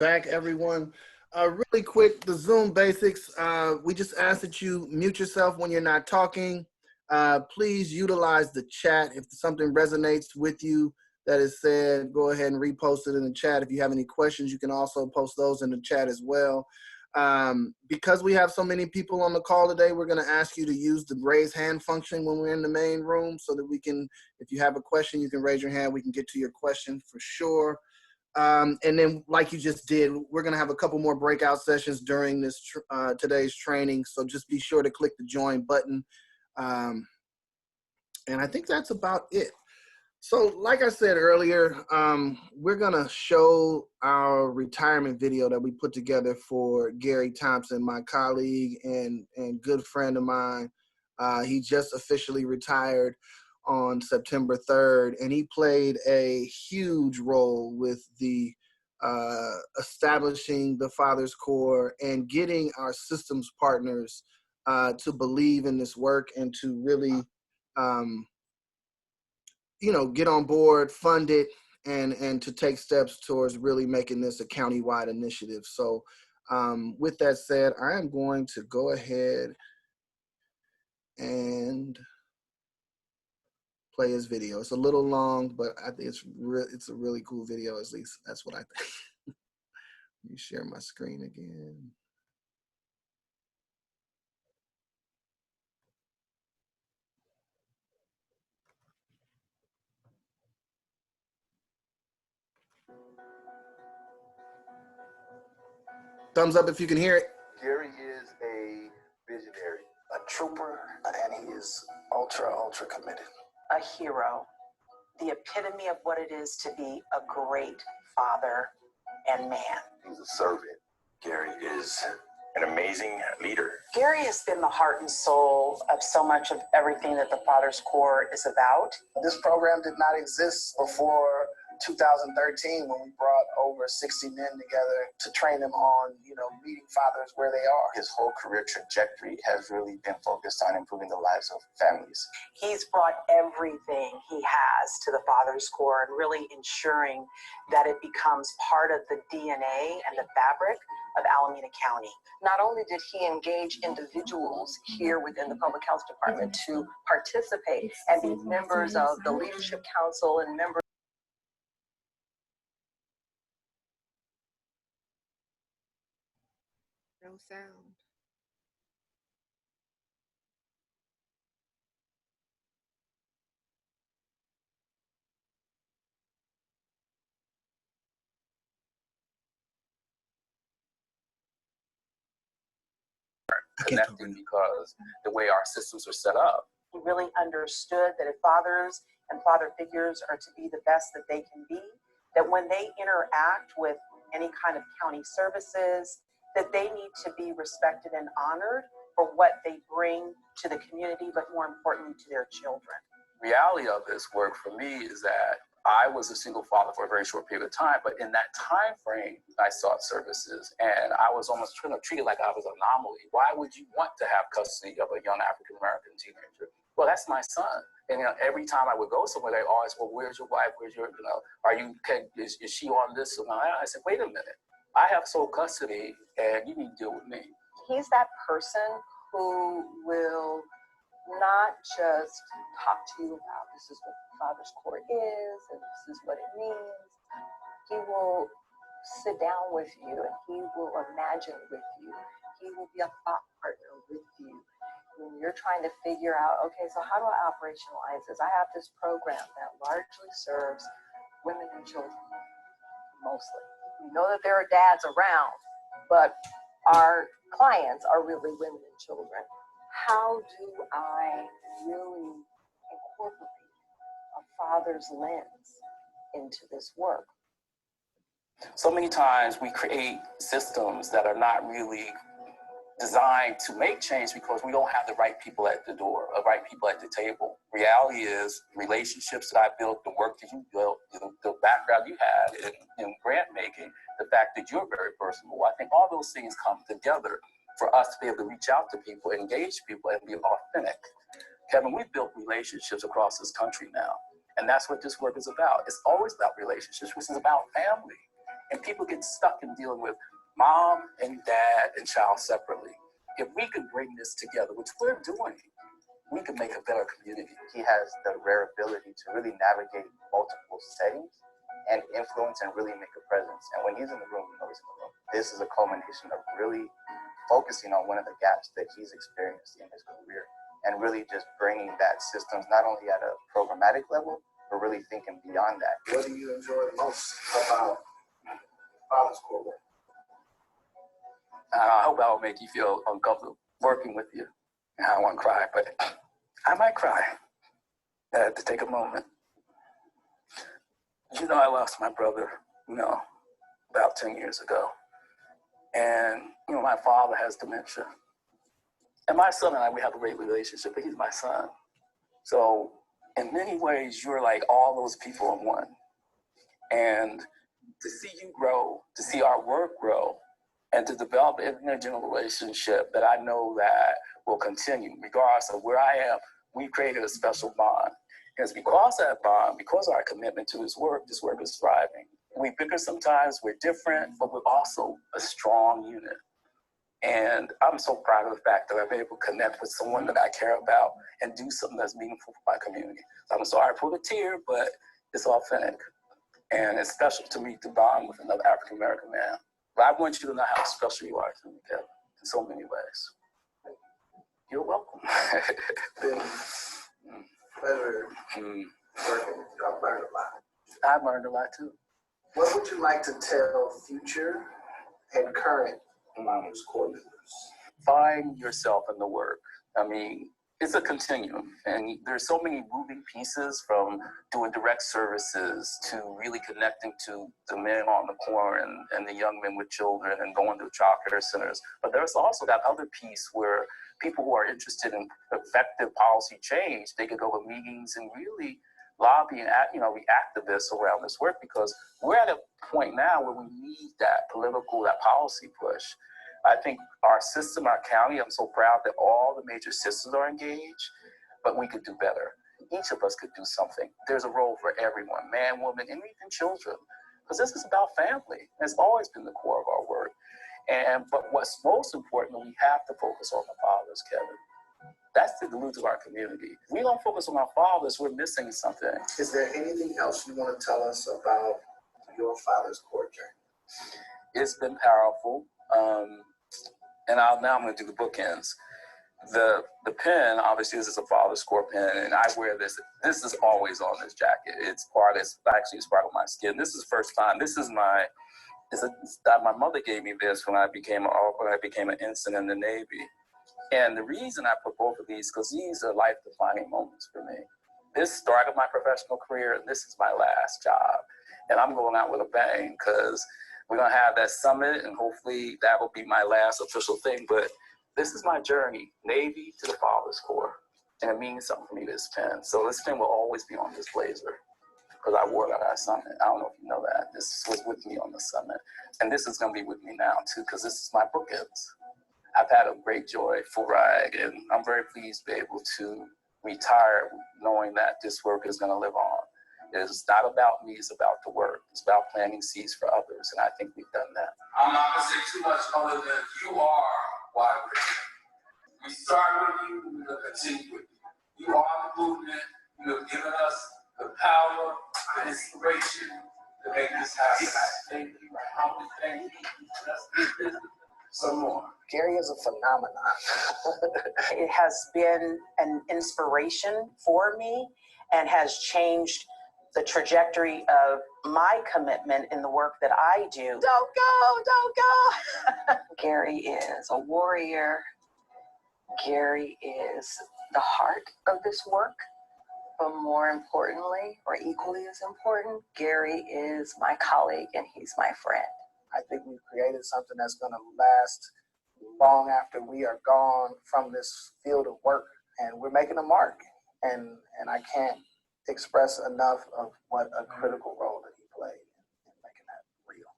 Back, everyone. Really quick, the Zoom basics. We just ask that you mute yourself when you're not talking. Please utilize the chat. If something resonates with you that is said, go ahead and repost it in the chat. If you have any questions, you can also post those in the chat as well. Because we have so many people on the call today, we're going to ask you to use the raise hand function when we're in the main room so that we can, if you have a question, you can raise your hand. We can get to your question for sure. And then like you just did, we're going to have a couple more breakout sessions during this today's training. So just be sure to click the join button. And I think that's about it. So like I said earlier, we're going to show our retirement video that we put together for Gary Thompson, my colleague and good friend of mine. He just officially retired on September 3rd, and he played a huge role with the establishing the Father's Corps and getting our systems partners to believe in this work and to really, get on board, fund it, and to take steps towards really making this a county-wide initiative. So with that said, I am going to go ahead and play his video. It's a little long, but I think it's a really cool video. At least that's what I think. Let me share my screen again. Thumbs up if you can hear it. Gary is a visionary, a trooper, and he is ultra committed. A hero, the epitome of what it is to be a great father and man. He's a servant. Gary is an amazing leader. Gary has been the heart and soul of so much of everything that the Father's Corps is about. This program did not exist before 2013 when we brought over 60 men together to train them on, meeting fathers where they are. His whole career trajectory has really been focused on improving the lives of families. He's brought everything he has to the Father's Corps and really ensuring that it becomes part of the DNA and the fabric of Alameda County. Not only did he engage individuals here within the Public Health Department to participate and be members of the Leadership Council and members no sound. Connected because the way our systems are set up. He really understood that if fathers and father figures are to be the best that they can be, that when they interact with any kind of county services, that they need to be respected and honored for what they bring to the community, but more importantly to their children. Reality of this work for me is that I was a single father for a very short period of time, but in that time frame, I sought services, and I was almost treated like I was an anomaly. Why would you want to have custody of a young African-American teenager? Well, that's my son. And every time I would go somewhere, they always, well, where's your wife? Where's your, are you, is she on this? And I said, wait a minute. I have sole custody, and you need to deal with me. he's that person who will not just talk to you about this is what the Father's Corps is and this is what it means. He will sit down with you and he will imagine with you. He will be a thought partner with you. When you're trying to figure out, okay, so how do I operationalize this? I have this program that largely serves women and children, mostly. We know that there are dads around, but our clients are really women and children. How do I really incorporate a father's lens into this work? So many times we create systems that are not really designed to make change because we don't have the right people at the door, the right people at the table. Reality is relationships that I built, the work that you built, the background you had in grant making, the fact that you're very personable. I think all those things come together for us to be able to reach out to people, engage people, and be authentic. Kevin, we've built relationships across this country now, and that's what this work is about. It's always about relationships, which is about family. And people get stuck in dealing with mom and dad and child separately. If we could bring this together, which we're doing, we could make a better community. He has the rare ability to really navigate multiple settings and influence and really make a presence. And when he's in the room, you know he's in the room. This is a culmination of really focusing on one of the gaps that he's experienced in his career and really just bringing that systems not only at a programmatic level, but really thinking beyond that. What do you enjoy most about Father's Corps work? I hope I will make you feel uncomfortable working with you. I don't want to cry, but I might cry. I had to take a moment. You know, I lost my brother, about 10 years ago. And, my father has dementia. And my son and I, we have a great relationship, but he's my son. So in many ways, you're like all those people in one. And to see you grow, to see our work grow, and to develop an intergenerational relationship that I know that will continue, regardless of where I am, we've created a special bond. And it's because of that bond, because of our commitment to this work is thriving. We bicker sometimes, we're different, but we're also a strong unit. And I'm so proud of the fact that I'm able to connect with someone that I care about and do something that's meaningful for my community. So I'm sorry for the tear, but it's authentic. And it's special to me to bond with another African-American man. But I want you to know how special you are to me, Kevin, in so many ways. You're welcome. Pleasure working with you. I've learned a lot. I've learned a lot too. What would you like to tell future and current Father's Corps members? Find yourself in the work. I mean, it's a continuum, and there's so many moving pieces, from doing direct services to really connecting to the men on the corner and the young men with children and going to child care centers. But there's also that other piece where people who are interested in effective policy change, they could go to meetings and really lobby and be activists around this work, because we're at a point now where we need that political, that policy push. I think our system, our county, I'm so proud that all the major systems are engaged, but we could do better. Each of us could do something. There's a role for everyone, man, woman, and even children, because this is about family. It's always been the core of our work. But what's most important, we have to focus on the fathers, Kevin. That's the glue to our community. If we don't focus on our fathers, we're missing something. Is there anything else you want to tell us about your Father's Corps journey? It's been powerful. And now I'm going to do the bookends. The pen, obviously, this is a Father's Corps pen, and I wear this. This is always on this jacket. It's part of my skin. This is the first time. My mother gave me this when I became an ensign in the Navy. And the reason I put both of these, because these are life-defining moments for me. This started my professional career, and this is my last job. And I'm going out with a bang, because we're going to have that summit, and hopefully that will be my last official thing. But this is my journey, Navy to the Father's Corps. And it means something for me, this pen. So this pen will always be on this blazer, because I wore it at our summit. I don't know if you know that. This was with me on the summit. And this is going to be with me now, too, because this is my bookends. I've had a great, joyful ride, and I'm very pleased to be able to retire knowing that this work is going to live on. It's not about me, it's about the work. It's about planting seeds for others, and I think we've done that. I'm not going to say too much other than you are why we're here. We started with you, we're going to continue with you. You are the movement. You have given us the power and inspiration to make this happen. Thank you. Thank you. Some more. Gary is a phenomenon. It has been an inspiration for me and has changed the trajectory of my commitment in the work that I do. Don't go. Gary is a warrior. Gary is the heart of this work. But more importantly, or equally as important, Gary is my colleague and he's my friend. I think we've created something that's going to last long after we are gone from this field of work. And we're making a mark. And I can't express enough of what a critical role that he played in making that real.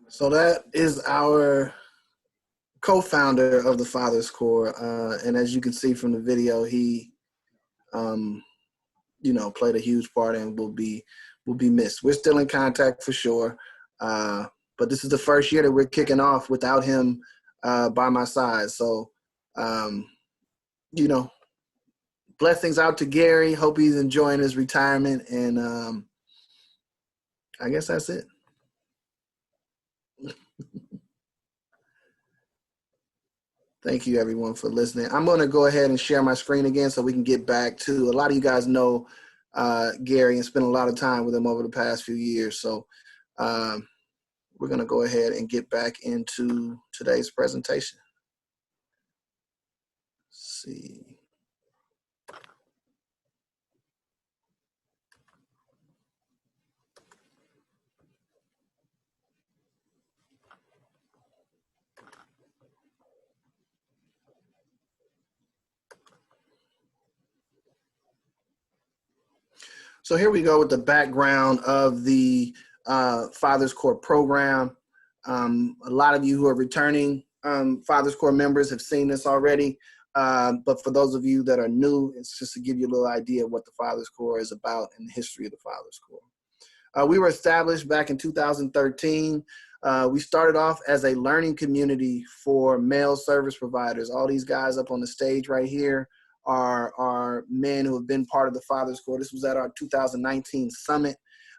So that is our co-founder of the Fathers Corps, and as you can see from the video, he, played a huge part and will be missed. We're still in contact for sure, but this is the first year that we're kicking off without him by my side. So, blessings out to Gary. Hope he's enjoying his retirement, and I guess that's it. Thank you, everyone, for listening. I'm going to go ahead and share my screen again so we can get back to, a lot of you guys know Gary and spent a lot of time with him over the past few years. So we're going to go ahead and get back into today's presentation. Let's see. So here we go with the background of the Fathers Corps program. A lot of you who are returning Fathers Corps members have seen this already, but for those of you that are new, it's just to give you a little idea of what the Fathers Corps is about and the history of the Fathers Corps. We were established back in 2013. We started off as a learning community for male service providers. All these guys up on the stage right here are men who have been part of the Fathers Corps. This was at our 2019 summit.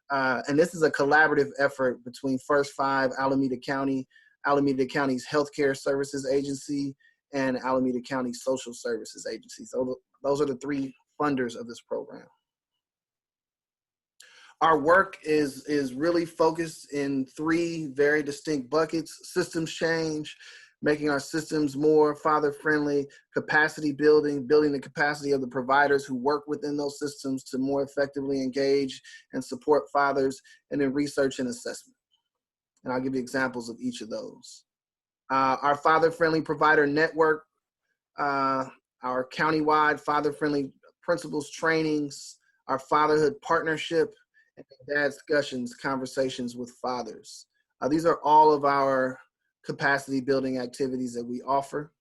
And this is a collaborative effort between First Five, Alameda County's Healthcare Services Agency, and Alameda County Social Services Agency. So those are the three funders of this program. Our work is really focused in three very distinct buckets: systems change, making our systems more father-friendly; capacity building, building the capacity of the providers who work within those systems to more effectively engage and support fathers; and then research and assessment. And I'll give you examples of each of those. Our father-friendly provider network, our countywide father-friendly principals trainings, our fatherhood partnership, and dad discussions, conversations with fathers. These are all of our capacity building activities that we offer.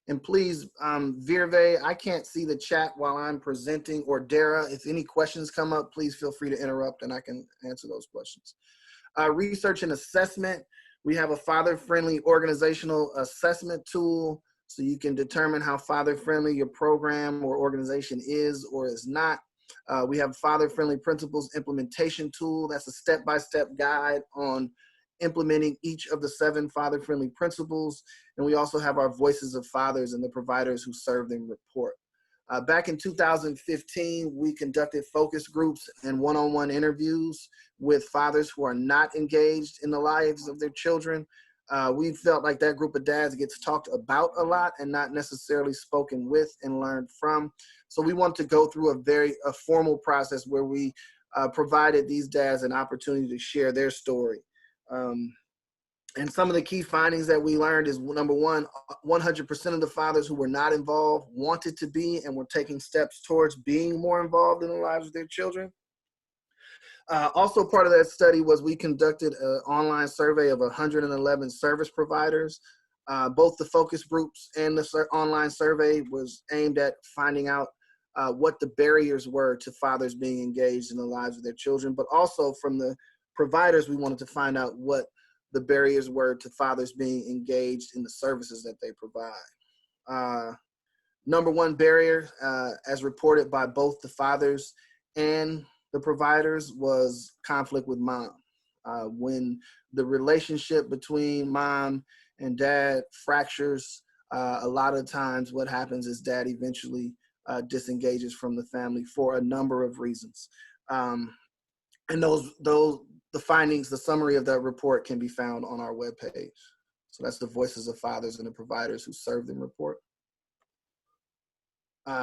And please, Virve, I can't see the chat while I'm presenting, or Dara, if any questions come up, please feel free to interrupt and I can answer those questions. Research and assessment. We have a father-friendly organizational assessment tool so you can determine how father-friendly your program or organization is or is not. We have father-friendly principles implementation tool. That's a step-by-step guide on implementing each of the 7 father-friendly principles. And we also have our Voices of Fathers and the providers who serve them report. Back in 2015, we conducted focus groups and one-on-one interviews with fathers who are not engaged in the lives of their children. We felt like that group of dads gets talked about a lot and not necessarily spoken with and learned from. So we want to go through a formal process where we provided these dads an opportunity to share their story. And some of the key findings that we learned is, number one, 100% of the fathers who were not involved wanted to be and were taking steps towards being more involved in the lives of their children. Also part of that study was we conducted an online survey of 111 service providers. Both the focus groups and the online survey was aimed at finding out what the barriers were to fathers being engaged in the lives of their children, but also from the providers, we wanted to find out what the barriers were to fathers being engaged in the services that they provide. Number one barrier, as reported by both the fathers and the providers, was conflict with mom. When the relationship between mom and dad fractures, a lot of times what happens is dad eventually disengages from the family for a number of reasons. And the findings, the summary of that report can be found on our webpage. So that's the Voices of Fathers and the Providers Who Serve Them report.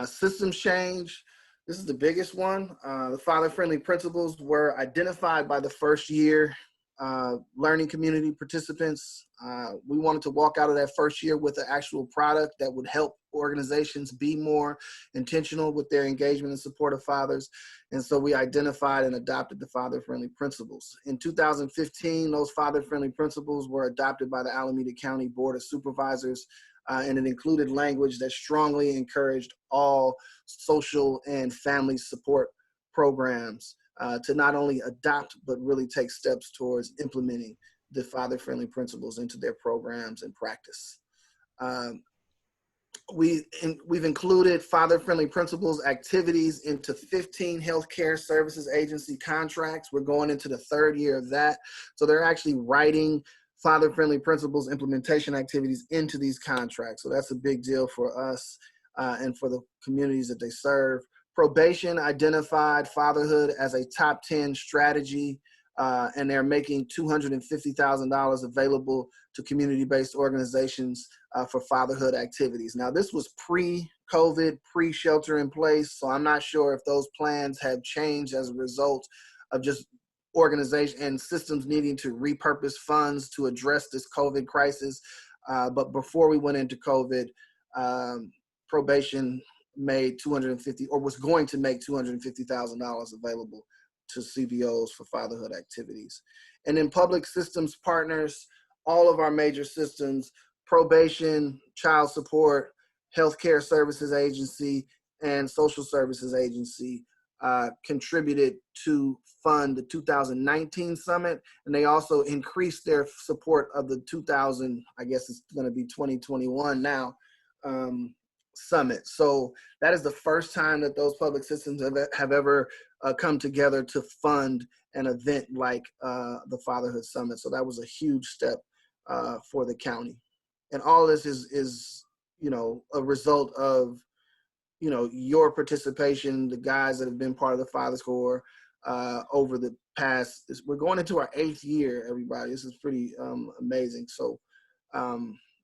Systems change. This is the biggest one. The father-friendly principles were identified by the first year learning community participants. We wanted to walk out of that first year with an actual product that would help organizations be more intentional with their engagement and support of fathers. And so we identified and adopted the father-friendly principles. In 2015, those father-friendly principles were adopted by the Alameda County Board of Supervisors, and it included language that strongly encouraged all social and family support programs to not only adopt, but really take steps towards implementing the father-friendly principles into their programs and practice. We've included father-friendly principles activities into 15 healthcare services agency contracts. We're going into the third year of that. So they're actually writing father-friendly principles implementation activities into these contracts. So that's a big deal for us and for the communities that they serve. Probation identified fatherhood as a top 10 strategy, and they're making $250,000 available to community-based organizations for fatherhood activities. Now, this was pre-COVID, pre-shelter in place, so I'm not sure if those plans have changed as a result of just organization and systems needing to repurpose funds to address this COVID crisis. But before we went into COVID, probation made was going to make $250,000 available to CBOs for fatherhood activities. And then public systems partners, all of our major systems, probation, child support, healthcare services agency, and social services agency contributed to fund the 2019 summit. And they also increased their support of the 2021 now, summit. So that is the first time that those public systems have ever come together to fund an event like the Fatherhood Summit. So that was a huge step for the county. And all this is a result of, your participation, the guys that have been part of the Fathers Corps over the past, we're going into our 8th year, everybody. This is pretty amazing. So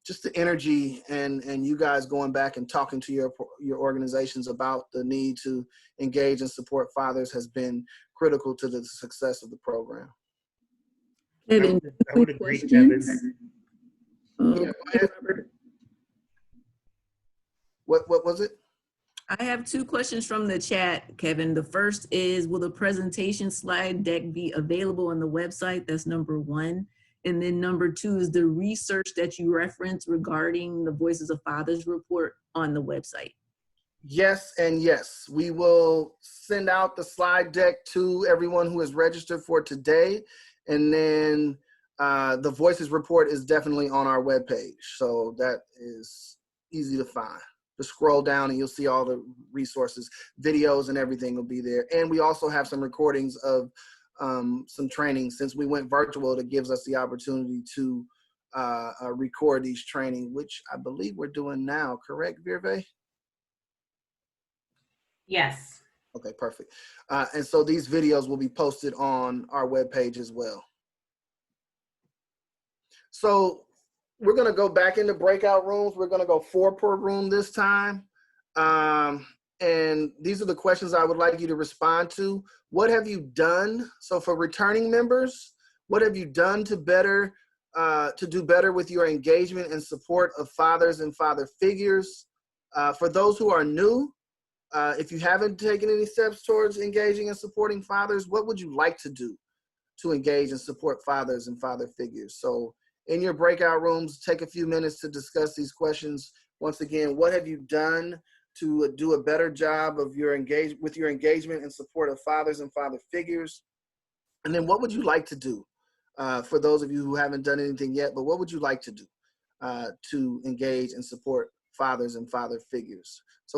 just the energy and you guys going back and talking to your organizations about the need to engage and support fathers has been critical to the success of the program. Kevin, I would agree, Kevin. Yeah, what was it? I have 2 questions from the chat, Kevin. The first is, will the presentation slide deck be available on the website? That's number 1. And then number 2 is the research that you referenced regarding the Voices of Fathers report on the website. Yes and yes. We will send out the slide deck to everyone who is registered for today. And then the Voices report is definitely on our webpage. So that is easy to find. Just scroll down and you'll see all the resources, videos and everything will be there. And we also have some recordings of some training. Since we went virtual, that gives us the opportunity to record these training, which I believe we're doing now, correct, Virve? Yes. Okay, perfect. And so these videos will be posted on our webpage as well. So we're gonna go back into breakout rooms. We're gonna go 4 per room this time. And these are the questions I would like you to respond to. What have you done? So for returning members, what have you done to do better with your engagement and support of fathers and father figures? For those who are new, if you haven't taken any steps towards engaging and supporting fathers, what would you like to do to engage and support fathers and father figures? So in your breakout rooms, take a few minutes to discuss these questions. Once again, what have you done to do a better job of your engagement and support of fathers and father figures? And then what would you like to do? For those of you who haven't done anything yet, but what would you like to do to engage and support fathers and father figures? So